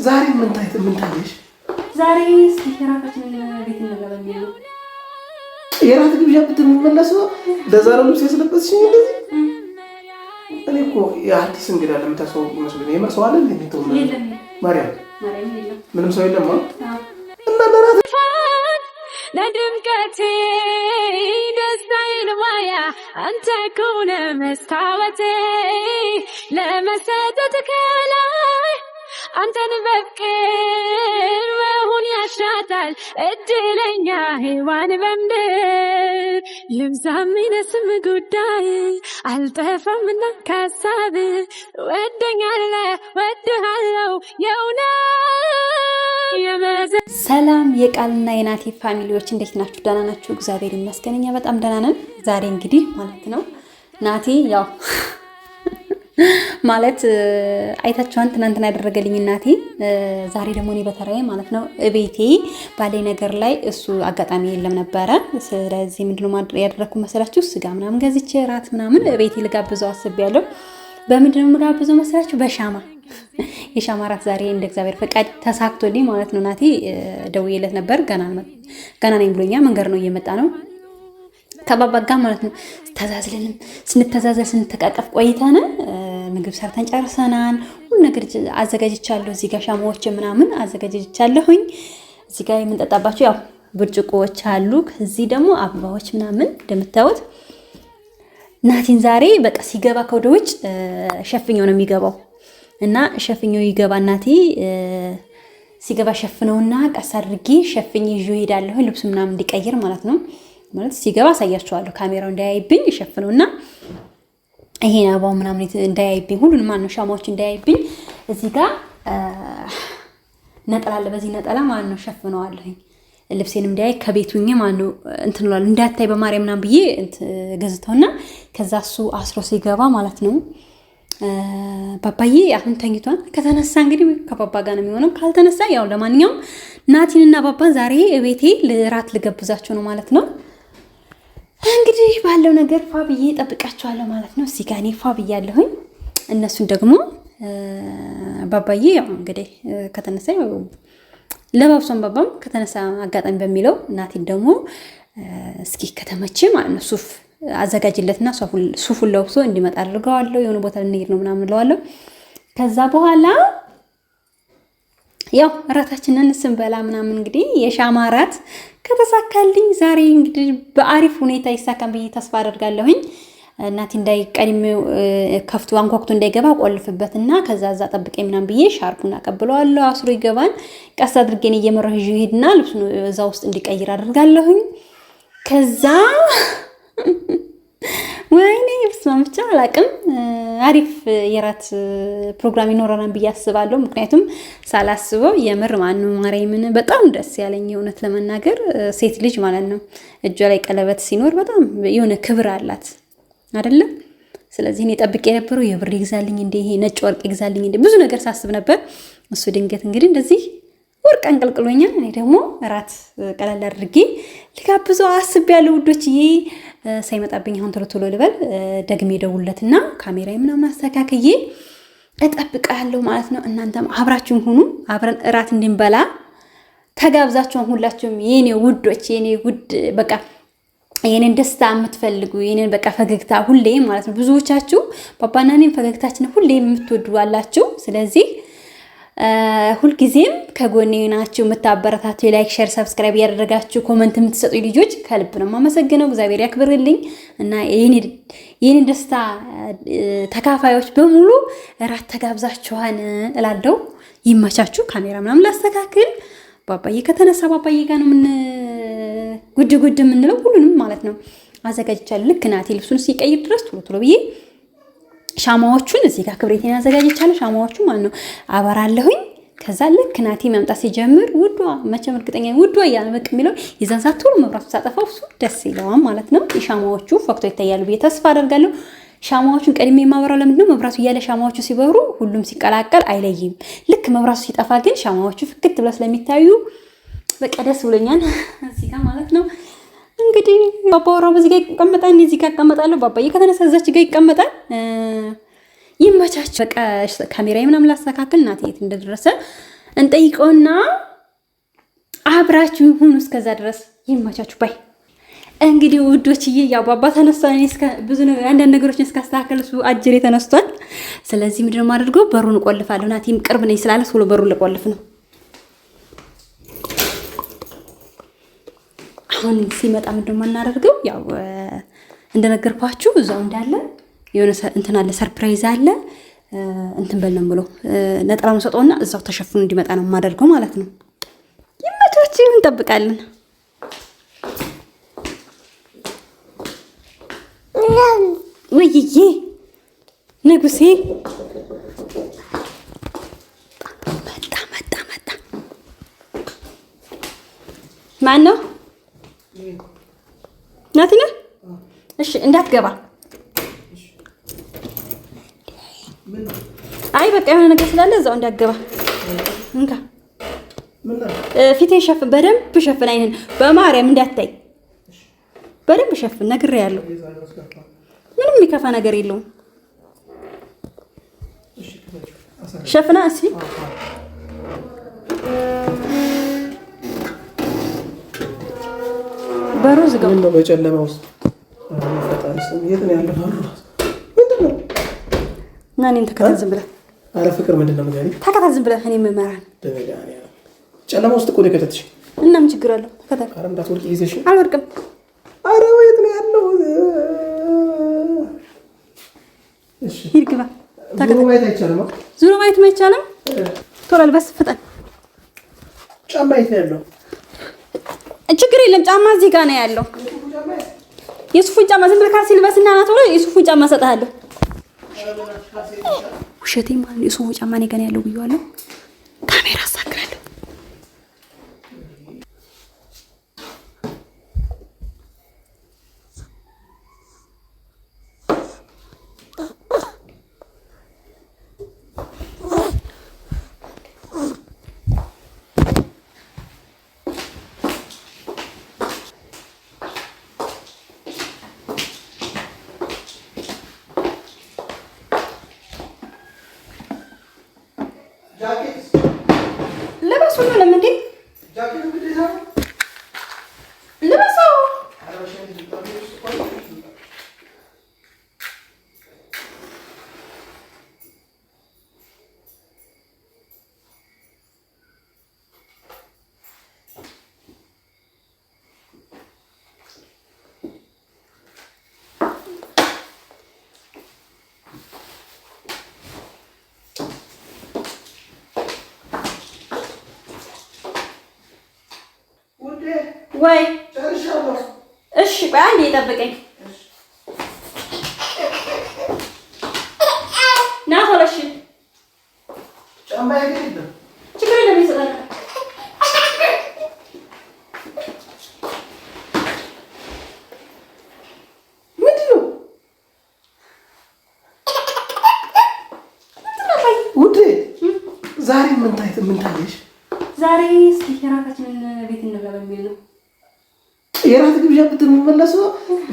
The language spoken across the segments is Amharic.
ዛሬ ምን ታይሽ? ዛሬ ስቲራታችን ቤት እንገባለን ነው የራት ግብዣ ብትመለሰው ለዛ ነው ልብስ የሰለበስሽ እንደዚህ። እኔ እኮ የአዲስ እንግዳ ለምታሰው መስሎኝ የማሰው አለ እንዴ ነው ማርያም የለም ምንም ሰው የለም ማለት እና ለራት ለድምቀቴ ደስታዬን ማያ አንተ ከሆነ መስታወቴ ለመሰጠት ከላይ አንተን በፍቅር መሆን ያሻታል እድለኛ ሔዋን በምድር ይብዛም ይነስም ጉዳይ አልጠፋምና ከሀሳብ ወድሃለው የእውነት ሰላም የቃልና የናቲ ፋሚሊዎች እንዴት ናችሁ? ደህና ናችሁ? እግዚአብሔር ይመስገን እኛ በጣም ደህና ነን። ዛሬ እንግዲህ ማለት ነው ናቲ ያው ማለት አይታችኋን ትናንትና ያደረገልኝ ናቲ ዛሬ ደግሞ እኔ በተራዬ ማለት ነው እቤቴ ባለኝ ነገር ላይ እሱ አጋጣሚ የለም ነበረ። ስለዚህ ምንድነው ያደረኩት መሰላችሁ? ስጋ ምናምን ገዝቼ ራት ምናምን እቤቴ ልጋብዘው አስቤያለሁ። በምንድነው የምጋብዘው መሰላችሁ? በሻማ የሻማ ራት ዛሬ እንደ እግዚአብሔር ፈቃድ ተሳክቶልኝ ማለት ነው። ናቲ ደውዬለት ነበር ገና ነኝ ብሎኛል። መንገድ ነው እየመጣ ነው ከባባጋ ማለት ነው። ተዛዝለንም ስንተቃቀፍ ቆይተን ምግብ ሰርተን ጨርሰናል። ሁሉ ነገር አዘጋጅቻለሁ። እዚህ ጋር ሻማዎች ምናምን አዘጋጅቻለሁኝ። እዚህ ጋር የምንጠጣባቸው ያው ብርጭቆዎች አሉ። እዚህ ደግሞ አበባዎች ምናምን እንደምታዩት ናቲን ዛሬ በቃ ሲገባ ከወደ ውጭ ሸፍኛው ነው የሚገባው እና ሸፍኛው ይገባ ናቲ ሲገባ ሸፍነውና ቀስ አድርጌ ሸፍኝ ይዤ እሄዳለሁ። ልብስ ምናምን እንዲቀይር ማለት ነው። ማለት ሲገባ አሳያችኋለሁ። ካሜራው እንዳያይብኝ ሸፍነውና ይሄ አበባው ምናምን እንዳያይብኝ ሁሉንም ማን ነው ሻማዎች እንዳያይብኝ እዚህ ጋር ነጠላ አለ። በዚህ ነጠላ ማን ነው ሸፍነዋለሁ። ልብሴንም እንዳያይ ከቤቱኝ ማን ነው እንትን ነው እንዳታይ በማርያም ምናምን ብዬ ገዝተውና ከዛ እሱ አስሮ ሲገባ ማለት ነው ባባዬ አሁን ተኝቷል። ከተነሳ እንግዲህ ከባባ ጋር ነው የሚሆነው። ካልተነሳ ያው ለማንኛውም ናቲንና ባባን ዛሬ እቤቴ ለራት ልገብዛቸው ነው ማለት ነው። እንግዲህ ባለው ነገር ፋብዬ ጠብቃቸዋለሁ ማለት ነው። እዚህ ጋር እኔ ፋብያለሁኝ። እነሱን ደግሞ ባባዬ ያው እንግዲህ ከተነሳ ያው ለባብሶን ባባም ከተነሳ አጋጣሚ በሚለው ናቲን ደግሞ እስኪ ከተመቼ ማለት ነው ሱፍ አዘጋጅለትና ሱፉን ለብሶ እንዲመጣ አድርገዋለሁ። የሆነ ቦታ ልንሄድ ነው ምናምን እለዋለሁ። ከዛ በኋላ ያው እራታችንን ስንበላ ምናምን እንግዲህ የሻማ እራት ከተሳካልኝ ዛሬ እንግዲህ በአሪፍ ሁኔታ ይሳካም ብዬ ተስፋ አደርጋለሁኝ። ናቲ እንዳይቀድሜው ከፍቶ አንኳኩቶ እንዳይገባ ቆልፍበትና ከዛ እዛ ጠብቀኝ ምናምን ብዬ ሻርፑን አቀብለዋለሁ። አስሮ ይገባል። ቀስ አድርጌን እየመራሁ ይዤ ሄድና ልብሱን እዛ ውስጥ እንዲቀይር አደርጋለሁኝ። ከዛ ወይኔ ብቻ አላቅም አሪፍ የራት ፕሮግራም ይኖረናል ብዬ አስባለሁ። ምክንያቱም ሳላስበው የምር ማኑ ማርያምን በጣም ደስ ያለኝ እውነት ለመናገር ሴት ልጅ ማለት ነው እጇ ላይ ቀለበት ሲኖር በጣም የሆነ ክብር አላት አይደለም። ስለዚህ እኔ ጠብቄ የነበረው የብር ይግዛልኝ እንደ ይሄ ነጭ ወርቅ ይግዛልኝ እንደ ብዙ ነገር ሳስብ ነበር። እሱ ድንገት እንግዲህ እንደዚህ ወርቅ አንቀልቅሎኛል። እኔ ደግሞ እራት ቀለል አድርጌ ልጋብዘው አስቤያለሁ ውዶችዬ። ሳይመጣብኝ አሁን ቶሎ ልበል ደግሜ ደውለትና ካሜራዬ ምናምን አስተካክዬ እጠብቃለሁ ማለት ነው። እናንተም አብራችሁን ሁኑ። አብረን እራት እንድንበላ ተጋብዛችሁን ሁላችሁም የኔ ውዶች የኔ ውድ በቃ የኔን ደስታ የምትፈልጉ የኔን በቃ ፈገግታ ሁሌ ማለት ነው። ብዙዎቻችሁ ባባና እኔን ፈገግታችን ሁሌ የምትወዱ አላችሁ። ስለዚህ ሁልጊዜም ከጎኔ ናችሁ የምታበረታቱ ላይክ ሼር ሰብስክራይብ ያደረጋችሁ ኮሜንት የምትሰጡ ልጆች ከልብ ነው የማመሰግነው። እግዚአብሔር ያክብርልኝ እና የኔን ደስታ ተካፋዮች በሙሉ እራት ተጋብዛችኋን እላለሁ። ይመቻችሁ። ካሜራ ምናምን ላስተካክል። ባባዬ ከተነሳ ባባዬ ጋር ነው ምን ጉድ የምንለው ሁሉንም ማለት ነው አዘጋጅቻለሁ። ልክ ናቲ ልብሱን ሲቀይር ድረስ ቶሎ ብዬ ሻማዎቹን እዚህ ጋር ክብሬቴን አዘጋጅቻለሁ። ሻማዎቹ ማለት ነው አበራለሁኝ። ከዛ ልክ ናቲ መምጣት ሲጀምር ውዷ መቼም እርግጠኛ ውዷ እያለ በቃ የሚለው የዛን ሰዓት ቶሎ መብራቱ ሳጠፋው እሱ ደስ ይለዋል ማለት ነው። ሻማዎቹ ፈክቶ ይታያሉ ብዬ ተስፋ አደርጋለሁ። ሻማዎቹን ቀድሜ የማበራው ለምንድነው? መብራቱ እያለ ሻማዎቹ ሲበሩ ሁሉም ሲቀላቀል አይለይም። ልክ መብራቱ ሲጠፋ ግን ሻማዎቹ ፍክት ብለው ስለሚታዩ በቃ ደስ ብሎኛል እዚህ ጋር ማለት ነው። እንግዲህ ባባወራው በዚህ ጋር ይቀመጣል፣ እዚህ ጋር ይቀመጣል። ባባዬ ከተነሳ እዛች ጋር ይቀመጣል። ይመቻች። በቃ ካሜራዬ ምናምን ላስተካክል ናቲ የት እንደደረሰ እንጠይቀውና አብራችሁ ሁኑ። እስከዛ ድረስ ይመቻችሁ ባይ። እንግዲህ ውዶችዬ ያው ባባ ተነስቷል። እኔ እስከ ብዙ ነገር አንዳንድ ነገሮችን እስካስተካከል እሱ አጅሬ ተነስቷል። ስለዚህ ምንድነው የማደርገው? በሩን እቆልፋለሁ። ናቲም ቅርብ ነኝ ስላለ ቶሎ በሩን ልቆልፍ ነው። አሁን ሲመጣ ምንድነው የማናደርገው? ያው እንደነገርኳችሁ እዛው እንዳለ የሆነ እንትን አለ፣ ሰርፕራይዝ አለ። እንትን በለም ብሎ ነጠላውን ሰጠውና እዛው ተሸፍኖ እንዲመጣ ነው የማደርገው ማለት ነው። ይመቻችሁ፣ እንጠብቃለን። ወይዬ ንጉሴ መጣ። ማን ነው? ናቲ ነህ? እሺ እንዳትገባ። አይ በቃ የሆነ ነገር ስላለ እዛው እንዳትገባ። እንካ ፊቴን ሸፍን፣ በደንብ ሸፍን። አይነን በማርያም እንዳታይ በደንብ ሸፍን። ነግሬያለሁ። ምንም የሚከፋ ነገር የለውም። ሸፍና እስኪ በሩ ዝጋው። ምን ነው በጨለማ ውስጥ ፈጣሪ ስም የት ነው ያለው? በሩ ምንድነው? እና እኔን ተከታተል ዝም ብለህ። አረ ፍቅር ምንድነው ነገር? ተከታተል ዝም ብለህ። እኔ መመራን ጨለማ ውስጥ እኮ ነው የከተትሽ። እና ምን ችግር አለው? ተከታተል። አረ እንዳትወርቂ ይዘሽ። አልወርቅም። አረ የት ነው ያለው? እሺ ሂድ ግባ። ዙሮ ማየት አይቻልም። ዙሮ ማየት አይቻልም። ቶሎ ልበስ፣ ፍጠን። ጫማ የት ነው ያለው? ችግር የለም። ጫማ እዚህ ጋር ነው ያለው። የሱፉን ጫማ ዝም ብለህ ካልሲ ልበስና ና ቶሎ የሱፉን ጫማ እሰጥሃለሁ። ውሸቴን ማለት ነው። የሱፉ ጫማ እኔ ጋር ነው ያለው ብዬዋለሁ። ካሜራ አሳክራለሁ። ልበሱ ነው ለምን ልበሰው? ወይ እሺ፣ ቆይ አንዴ ጠብቀኝ። ና ቶሎ። እሺ ጫማ የለም፣ ችግር የለም። ይሰጣል። ምንድን ነው ውዴ? ዛሬ ምን ታየሽ? ዛሬ እስኪ የራሳችንን ቤት እንብላ በሚል ነው። የራት ግብዣ ብትመለሰው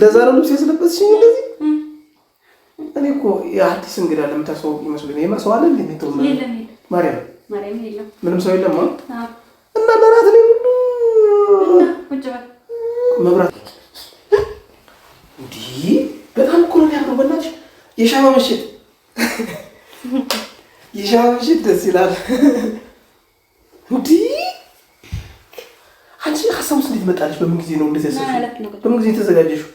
ለዛሬ ልብስ ያስለበስሽኝ እንደዚህ። እኔ እኮ የአዲስ እንግዳ ለምታስወው ይመስሉኝ። የማሰው አለ እንዴ? ነው የለም። ማርያም የለም፣ ምንም ሰው የለም። እና ለራት ላይ ሁሉ ቁጭ በል መብራት እንዴ! በጣም እኮ ነው ያለው። በእናትሽ የሻማ ምሽት ደስ ይላል። እንዴ አንቺ ሀሳቡስ እንዴት መጣልሽ? በምን ጊዜ ነው እንደዚህ ያሰብሽው? በምን ጊዜ ተዘጋጀሽው?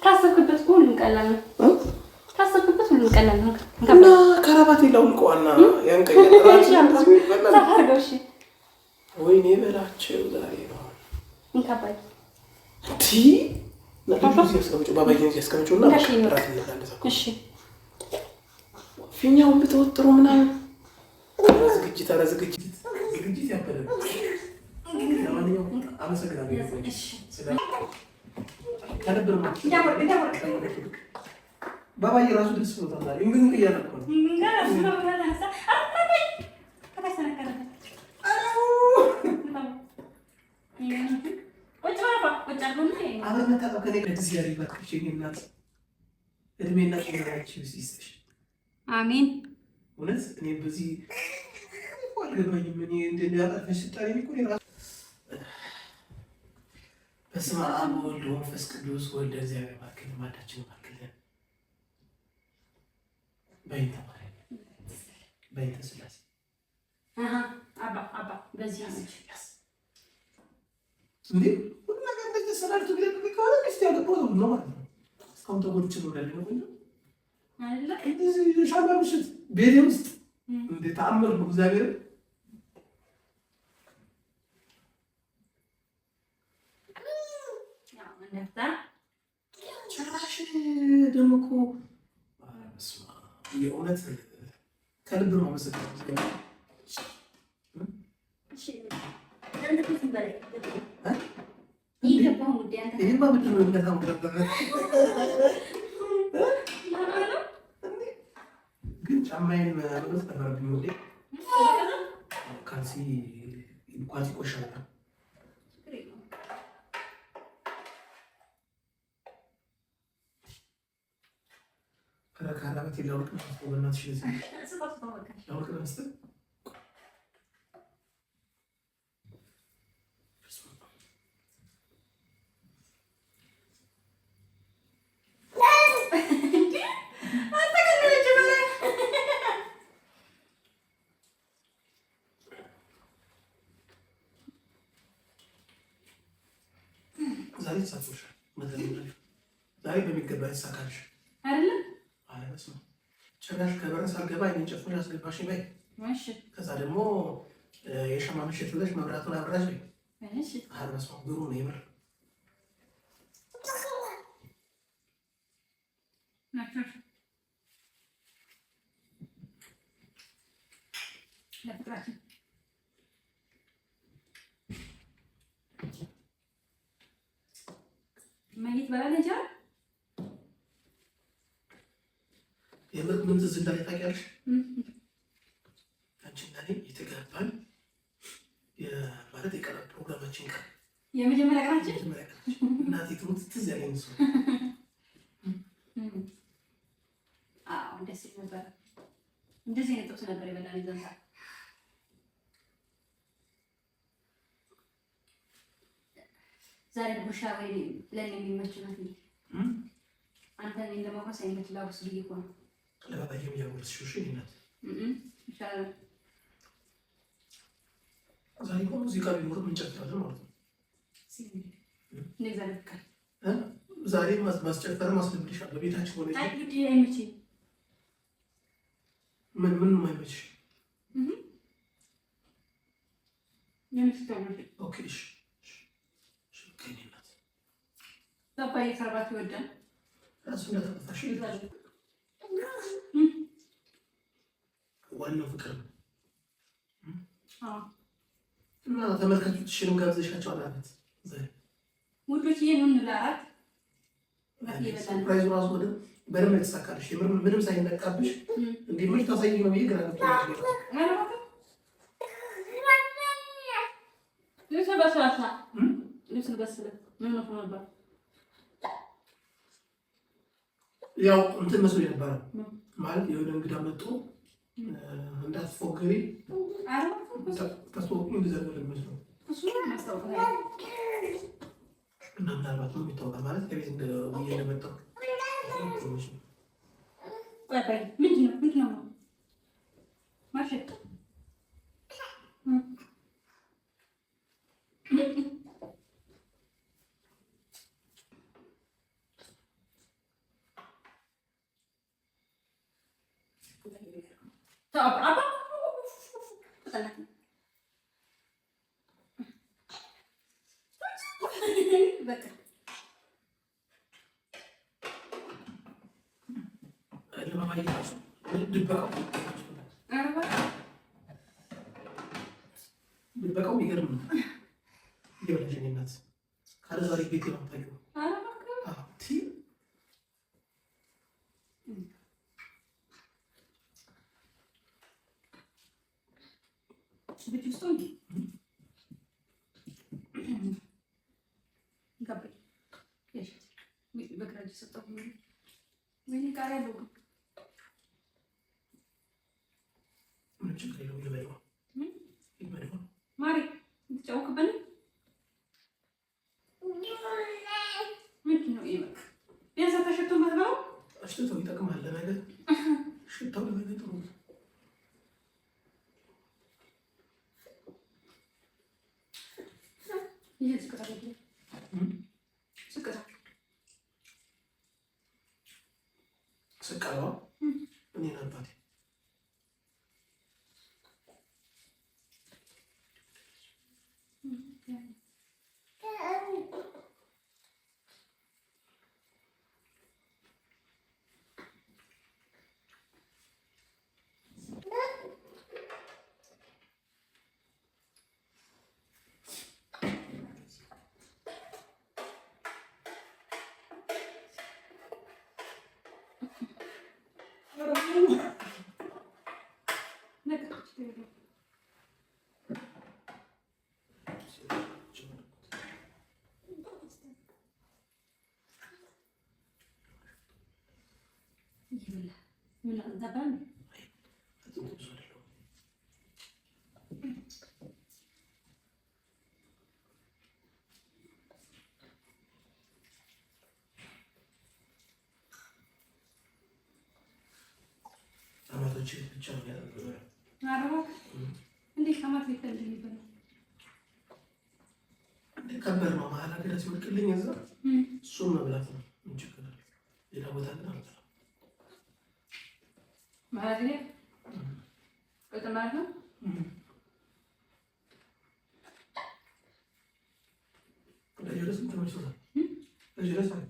ካሰብክበት ሁሉም ቀላል ነው። ካሰብክበት ሁሉም ቀላል ነው። እና ከራባቴ ላውልቀዋና ያንቀኛል። ወይኔ በላቸው ዛሬ ነው እንካባይ እንዴ ለልጁ ያስቀምጪው፣ ባባዬን ያስቀምጪው እና ራት እንላለን። እሺ ፊኛውን ብትወጥሩ ምናምን ዝግጅት ያበለ። ለማንኛውም አመሰግናለሁ። ባባዬ ራሱ ደስ ብሎታል። ምን እያለ እኮ ነው? አሜን። እውነት እኔ በዚህ አልገባኝም። እኔ እንደሚያጠፈሽ ስጣሪ እኮ እራሱ በስመ አብ ወወልድ ወመንፈስ ቅዱስ ወልደ እግዚአብሔር ባርክልን ማዳችን ባርክልን በይንተ ማርያም በይንተ ስላሴ አባ በዚህ አመት እንዴ ሁሉ ነገር እንደዚህ ሰላልቱ ግለጥ ቢካለ እስቲ ያገባው ነው ማለት ነው። እስካሁን ተጎድቼ ነው ያለው ነው አይደለ? እዚህ ሻማ ምሽት ቤቴ ውስጥ እንዴ ተአምር ነው እግዚአብሔር ጭራሽ ደግሞ እኮ የእውነት ከልብ ነው መሰለኝ። ይሄማ ምንድን ነው እንደታም ግን ጫማዬን መልበስ ነበረብኝ ወዴ ካልሲ ኳሲ ቆሻሻ ከራበት ይላውቅ ነው ወናት ሽልዝ ያውቅ ነው መስጠት ዛሬ ተሳትፎሻል። ዛሬ በሚገባ ይሳካልሽ አይደለም? አይደለም። ጭራሽ ከበረ ሳልገባ አይኔን ጨፍነሽ አስገባሽኝ በይ። እሺ። ከዛ ደግሞ የሸማ ምሽት ብለሽ መብራቱን አብራሽ በይ። እሺ። አርበስ ነው ብሩ ነው የምር ለፍቅራችን ማየት በላለ እንጂ የምር ምን ትዝ እንዳለ ታውቂያለሽ? አንቺና እኔ የተጋባን ማለት የቀረ ፕሮግራማችን ቀን የመጀመሪያ ቀናችን እናቴ ትሙት ትዝ ያለኝ እሱ። አዎ ደስ ይል ነበር። እንደዚህ አይነት ጥብስ ነበር የበላን ይዘንታ ዛሬ ቡሻ ወይ ለኔ የሚመች ነው እንዴ? አንተ እኔን ለማውራት አይመች ላውስ ብዬ እኮ ነው። ለባባዬም ያወርስ ሹሽ ይናት ይሻላል። ዛሬ እኮ ሙዚቃ ቢኖር ምን ጨፍራለሁ ማለት ነው። እንደዛ ልክ ዛሬ ማስጨፈር ማስለምድሻለሁ ቤታችን ሆነ አይ ግድ አይመች ምን ማይመች የምትስተምር ኦኬ እሺ ከኔናት ታባይ ከርባት ይወዳል ራሱ እንደተፈታሽ ይላል። ዋናው ፍቅር ነው። እና ተመልካቾችሽንም ጋብዘሻቸው አላት ዘይ ሙሉት ይሄንን ላአት ሰርፕራይዝ ራሱ ወደ በደንብ የተሳካልሽ ምንም ሳይነቃብሽ እንዴ ምን ታሳይ ነው ይሄ ግራ ገብቶኛል። ለሰባሳሳ ልብስ በስለ ምን ነው ነበር ያው እንትን መስሎኝ ነበር ማለት የሆነ እንግዳ መጥቶ እንዳትፎገሪ ተስፎቁ እንደዘርበለ መስሎ እሱ ማስታወቂያ እና ምናልባት ነው የሚታወቀው ማለት ከቤት እንደመጣው ምንድን ነው ማሸት ድበቃው የሚገርም ነው። ይኸውልሽ እኔ እናት ካለ ዛሬ ቤት የማታውቂው ቤት ውስጥ እንዴ ጋር እሺ በግራጅ ሰጠው ምን ቃል ያለው ምን ችግር የለውም። ስቀለዋ እኔን አባቴ አማቶች ብቻ ነው ያለው። እንዴት ከማት ቤት ይበላል? ከበር ነው መሀል ሀገር ሲወድቅልኝ እዛ እሱን መብላት ነው። ምን ችግር አለ? ሌላ ቦታ ግን አልበላም። ማለት ነው ከተማር ነው ለጀለስ ተመችቶታል። ለጀለስ አለ